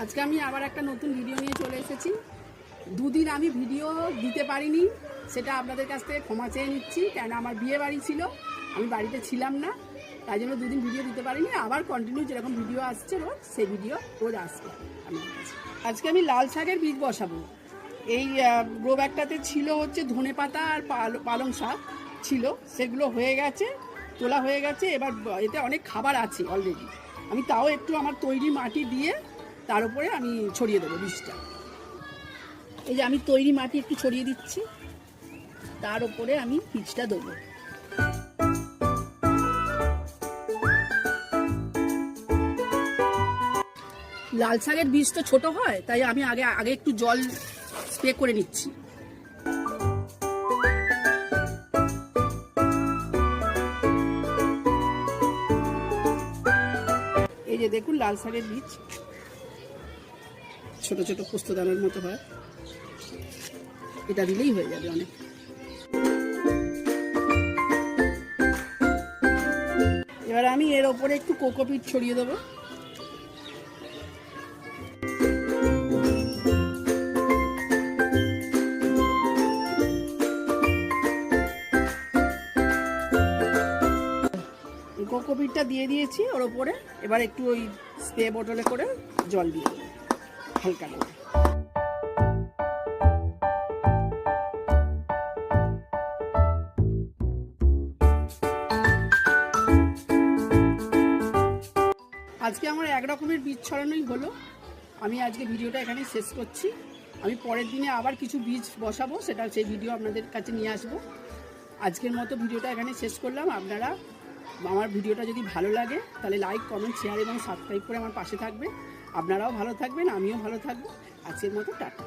আজকে আমি আবার একটা নতুন ভিডিও নিয়ে চলে এসেছি। দুদিন আমি ভিডিও দিতে পারিনি, সেটা আপনাদের কাছ থেকে ক্ষমা চেয়ে নিচ্ছি। কেন আমার বিয়ে বাড়ি ছিল, আমি বাড়িতে ছিলাম না, তাই জন্য দুদিন ভিডিও দিতে পারিনি। আবার কন্টিনিউ যেরকম ভিডিও আসছে রোজ, সেই ভিডিও রোজ আসবে আপনাদের কাছে। আজকে আমি লাল শাকের বীজ বসাবো। এই গ্রো ব্যাগটাতে ছিল হচ্ছে ধনে পাতা আর পালং শাক ছিল, সেগুলো হয়ে গেছে, তোলা হয়ে গেছে। এবার এতে অনেক খাবার আছে অলরেডি, আমি তাও একটু আমার তৈরি মাটি দিয়ে তার উপরে আমি ছড়িয়ে দেবো বীজটা। এই যে আমি তৈরি মাটি একটু ছড়িয়ে দিচ্ছি, তার উপরে আমি বীজটা দেবো। লাল শাকের বীজ তো ছোট হয়, তাই আমি আগে একটু জল স্প্রে করে নিচ্ছি। এই যে দেখুন লাল শাকের বীজ ছোট ছোট পোস্তদানার মতো হয়, এটা দিলেই হয়ে যাবে অনেক। এবার আমি এর ওপরে একটু কোকোপিট ছড়িয়ে দেবো। কোকোপিটটা দিয়ে দিয়েছি ওর ওপরে। এবার একটু ওই স্প্রে বোতলে করে জল দিয়ে দেবো হালকা করে। আজকে আমার এক রকমের বীজ ছড়ানোই হলো। আমি আজকে ভিডিওটা এখানে শেষ করছি। আমি পরের দিনে আবার কিছু বীজ বসাবো, সেই ভিডিও আপনাদের কাছে নিয়ে আসবো। আজকের মতো ভিডিওটা এখানে শেষ করলাম। আপনারা আমার ভিডিওটা যদি ভালো লাগে তাহলে লাইক, কমেন্ট, শেয়ার এবং সাবস্ক্রাইব করে আমার পাশে থাকবে। আপনারাও ভালো থাকবেন, আমিও ভালো থাকবো। আজকের মতো টাটা।